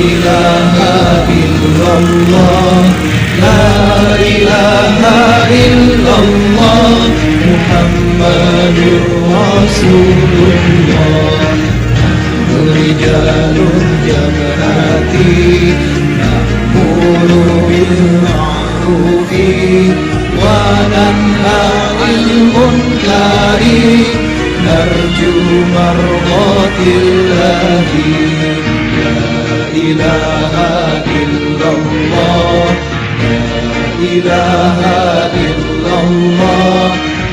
ilaha illallah, la ilaha illallah, Muhammadur Rasulullah. Rijalun jama'ati na'muru bil ma'rufi wa nanha 'anil munkari narju marḍatillahi. La ilaha illallah, la ilaha illallah,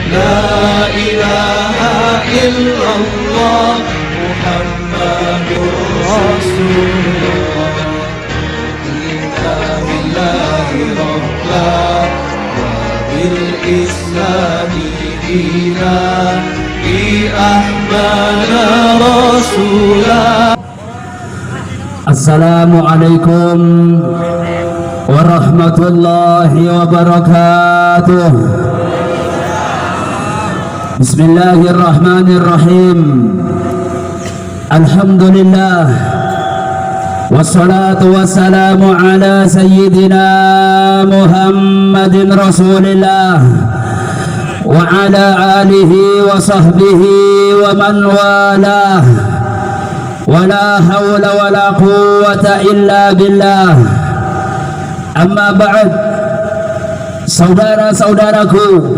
la ilaha illallah, Muhammadur Rasulullah. Inna billahi rabbah wa bil islami dina bi ahmana rasulah. Assalamualaikum warahmatullahi wabarakatuh. Bismillahirrahmanirrahim. Alhamdulillah, wassalatu wassalamu ala sayyidina Muhammadin Rasulillah wa ala alihi wa sahbihi wa man walah. Wala hawla wala quwwata illa billah. Amma ba'd, saudara-saudaraku,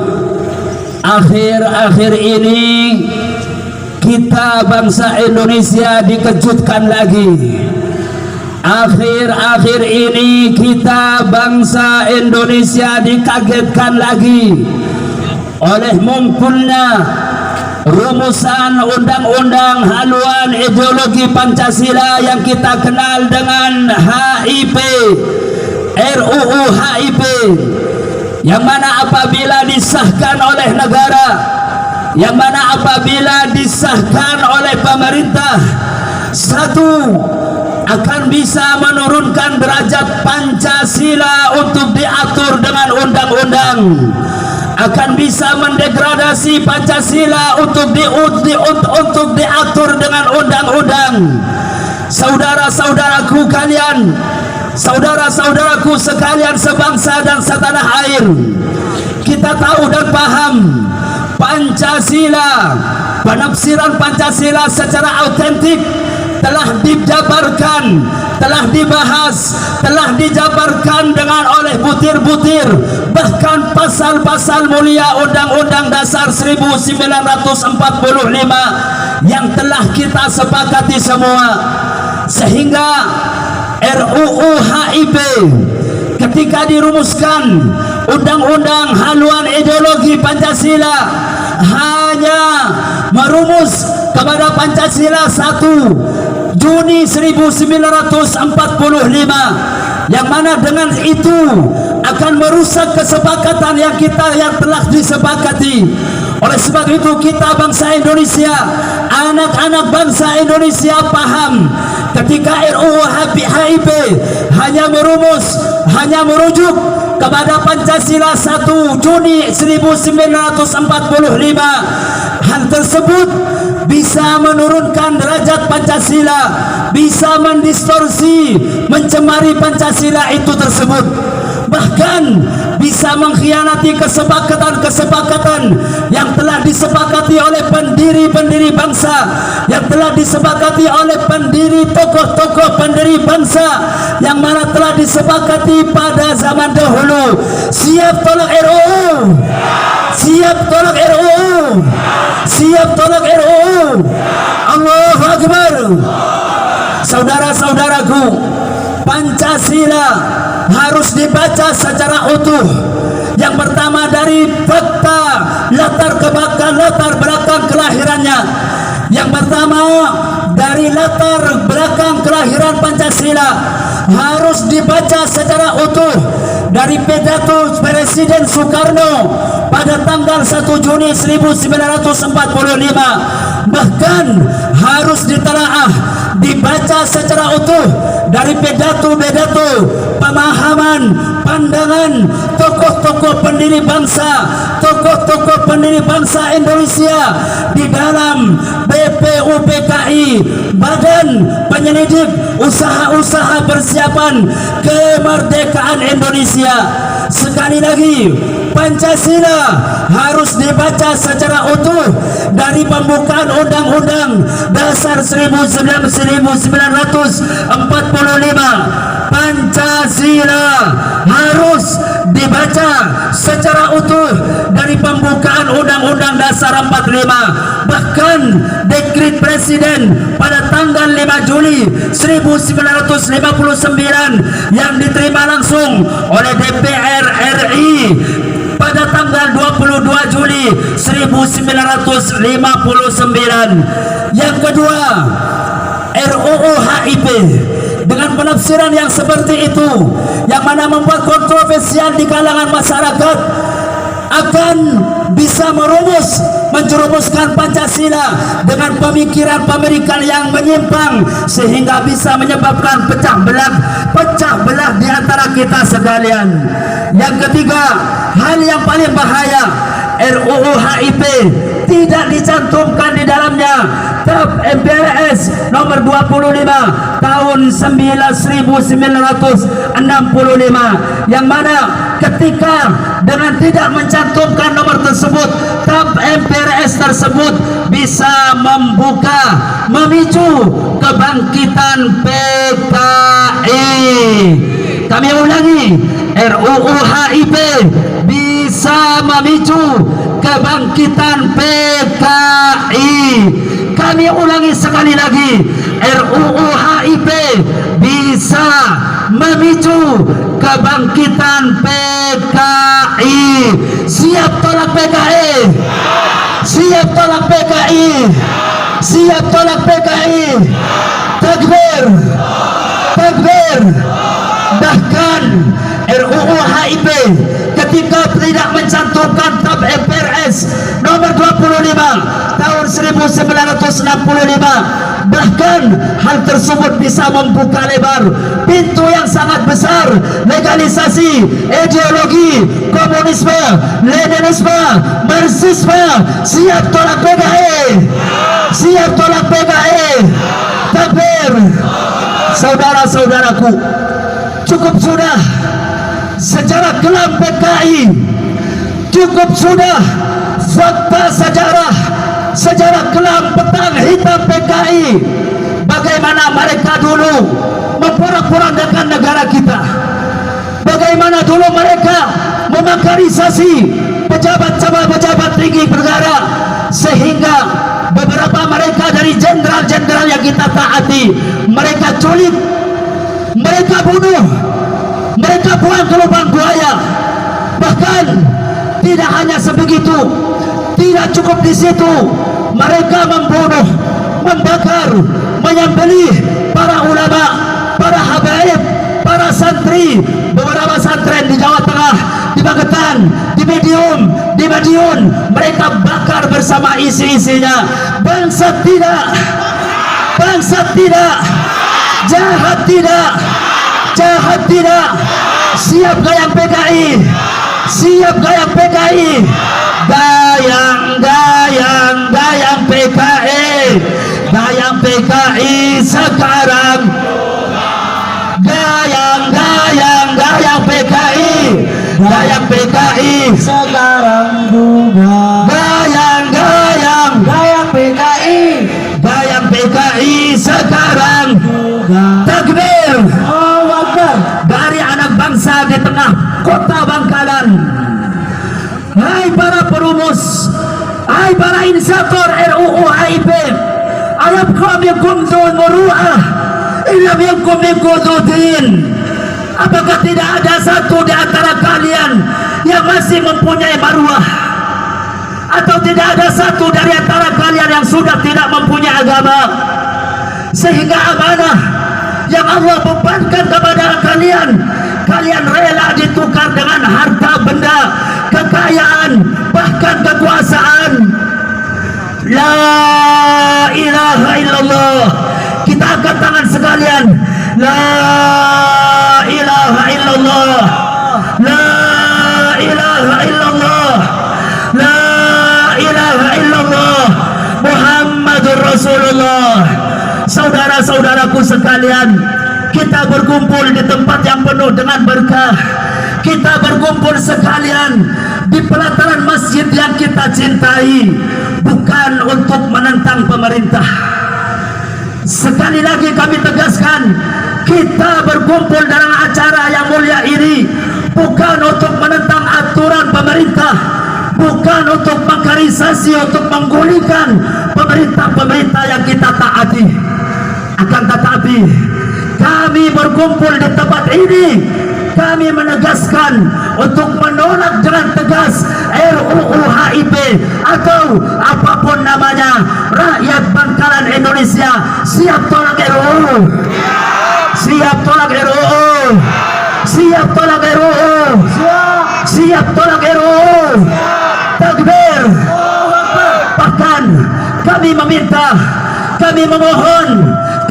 akhir-akhir ini kita bangsa Indonesia dikejutkan lagi. Akhir-akhir ini kita bangsa Indonesia dikagetkan lagi oleh munculnya rumusan undang-undang haluan ideologi Pancasila yang kita kenal dengan HIP, RUU HIP, yang mana apabila disahkan oleh negara, yang mana apabila disahkan oleh pemerintah, satu, akan bisa menurunkan derajat Pancasila untuk diatur dengan undang-undang, akan bisa mendegradasi Pancasila untuk diatur dengan undang-undang. Saudara-saudaraku kalian, saudara-saudaraku sekalian sebangsa dan setanah air, kita tahu dan paham Pancasila, penafsiran Pancasila secara autentik telah dijabarkan, telah dibahas, telah dijabarkan dengan oleh butir-butir, bahkan pasal-pasal mulia Undang-Undang Dasar 1945 yang telah kita sepakati semua. Sehingga RUU HIP ketika dirumuskan undang-undang haluan ideologi Pancasila hanya merumus kepada Pancasila 1 Juni 1945, yang mana dengan itu akan merusak kesepakatan yang telah disepakati. Oleh sebab itu kita bangsa Indonesia, anak-anak bangsa Indonesia paham ketika RUU HIP hanya merujuk kepada Pancasila 1 Juni 1945, hal tersebut bisa menurunkan derajat Pancasila, bisa mendistorsi, mencemari Pancasila itu tersebut, bahkan bisa mengkhianati kesepakatan-kesepakatan yang telah disepakati oleh pendiri-pendiri bangsa, yang telah disepakati oleh tokoh-tokoh pendiri bangsa, yang mana telah disepakati pada zaman dahulu. Siap tolak RUU? Siap tolak RUU? Siap tolak RUU? Allahu Akbar. Saudara-saudaraku, Pancasila harus dibaca secara utuh. Yang pertama dari fakta latar belakang kelahirannya. Yang pertama dari latar belakang kelahiran Pancasila harus dibaca secara utuh, dari pidato Presiden Soekarno pada tanggal 1 Juni 1945, bahkan harus ditelaah, dibaca secara utuh dari dari pidato-pidato, pemahaman, pandangan tokoh-tokoh pendiri bangsa, tokoh-tokoh pendiri bangsa Indonesia di dalam BPUPKI, Badan Penyelidik Usaha-usaha Persiapan Kemerdekaan Indonesia. Sekali lagi, Pancasila harus dibaca secara utuh dari pembukaan Undang-Undang Dasar 1945. Pancasila harus dibaca secara utuh dari pembukaan Undang-Undang Dasar 45. Bahkan dekret Presiden pada tanggal 5 Juli 1959 yang diterima langsung oleh DPR RI pada tanggal 22 Juli 1959. Yang kedua, RUU HIP dengan penafsiran yang seperti itu, yang mana membuat kontroversial di kalangan masyarakat, akan bisa menjerumuskan Pancasila dengan pemikiran-pemikiran yang menyimpang sehingga bisa menyebabkan pecah belah di antara kita sekalian. Yang ketiga, hal yang paling bahaya, RUU HIP tidak dicantumkan di dalamnya TAP MPRS nomor 25 tahun 1965, yang mana ketika dengan tidak mencantumkan nomor tersebut, TAP MPRS tersebut bisa memicu kebangkitan PKI. Kami ulangi, RUU HIP bisa memicu kebangkitan PKI. Kami ulangi sekali lagi, RUU HIP bisa memicu kebangkitan PKI. Siap tolak PKI? Siap tolak PKI? Siap tolak PKI? Takbir! Takbir! Bahkan RUU HIP ketika tidak mencantumkan TAP MPRS nomor 25 tahun 1965, bahkan hal tersebut bisa membuka lebar pintu yang sangat besar legalisasi ideologi komunisme, leninisme, marxisme. Siap tolak PKI? Siap tolak PKI? Takbir! Saudara-saudaraku, cukup sudah sejarah kelam PKI, cukup sudah fakta sejarah kelam petang hitam PKI. Bagaimana mereka dulu memporak-porandakan negara kita, bagaimana dulu mereka memakarisasi pejabat tinggi negara, sehingga beberapa mereka dari jenderal-jenderal yang kita taati mereka culik, mereka bunuh, mereka buang ke lubang buaya. Bahkan tidak hanya sebegitu, tidak cukup di situ, mereka membunuh, membakar, menyembelih para ulama, para habaib, para santri. Beberapa santren di Jawa Tengah, di Magetan, di Madiun, mereka bakar bersama isi-isinya. Bangsat tidak, jahat tidak. Siap gayang PKI? Siap gayang PKI? Gayang PKI, gayang PKI sekarang. Gayang PKI, gayang PKI sekarang juga. Gayang PKI, gayang PKI sekarang juga. Takbir! Dari anak bangsa di tengah kota Bangkalan, hai para perumus, hai para inisiator RUU HIP, ayabkum minkum dzul muru'ah, illam yakum minkum dzul din. Apakah tidak ada satu di antara kalian yang masih mempunyai maruah? Atau tidak ada satu dari antara kalian yang sudah tidak mempunyai agama, sehingga amanah yang Allah bebankan kepada kalian rela ditukar dengan harta benda, kekayaan, bahkan kekuasaan? La ilaha illallah. Kita angkat tangan sekalian. La saudaraku sekalian, kita berkumpul di tempat yang penuh dengan berkah. Kita berkumpul sekalian di pelataran masjid yang kita cintai, bukan untuk menentang pemerintah. Sekali lagi kami tegaskan, kita berkumpul dalam acara yang mulia ini bukan untuk menentang aturan pemerintah, bukan untuk mengkarisasi, untuk menggulingkan pemerintah-pemerintah yang kita taati. Akan tetapi kami berkumpul di tempat ini, kami menegaskan untuk menolak dengan tegas RUU HIP atau apapun namanya. Rakyat Bangkalan Indonesia siap tolak RUU, siap tolak RUU, siap tolak RUU, siap tolak RUU. Takbir. Bahkan kami meminta, kami memohon,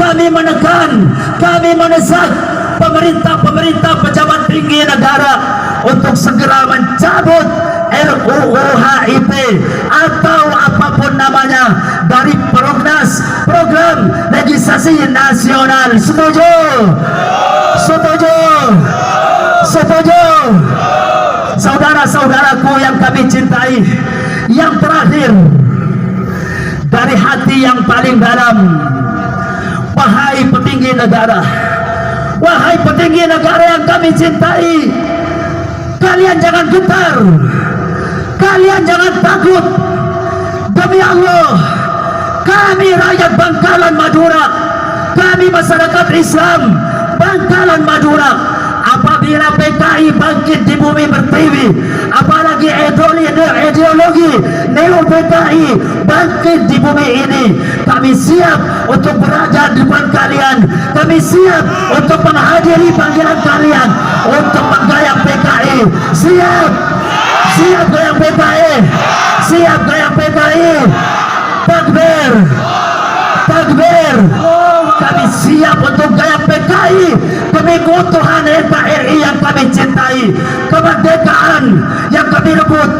kami menekan, kami mendesak pemerintah-pemerintah pejabat tinggi negara untuk segera mencabut RUU HIP atau apapun namanya dari program legislasi nasional. Setuju? Setuju? Setuju? Saudara-saudaraku yang kami cintai, yang terakhir dari hati yang paling dalam, wahai petinggi negara, wahai petinggi negara yang kami cintai, kalian jangan gentar, kalian jangan takut. Demi Allah, kami rakyat Bangkalan Madura, kami masyarakat Islam Bangkalan Madura, apabila PKI bangkit di bumi pertiwi, apalagi ideologi neo PKI bangkit di bumi ini, kami siap untuk berada di depan kalian, kami siap untuk menghadiri panggilan kalian untuk menggayang PKI. Siap, siap goyang PKI, siap goyang PKI. Takbir, takbir. Kami siap untuk gayang PKI demi keutuhan NKRI yang kami cintai, kemerdekaan yang kami rebut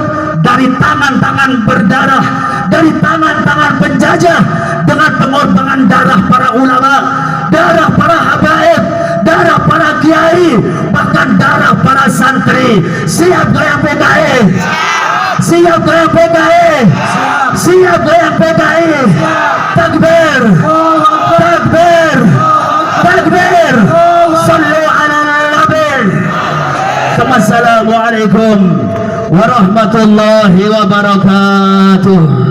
dari tangan-tangan berdarah, dari tangan-tangan penjajah, dengan pengorbanan darah para ulama, darah para habaib, darah para kiai, bahkan darah para santri. Siap goyang PKI, siap goyang PKI, siap goyang PKI. Takbir, takbir, takbir. Sallu ala nabi. Assalamualaikum warahmatullahi wabarakatuh.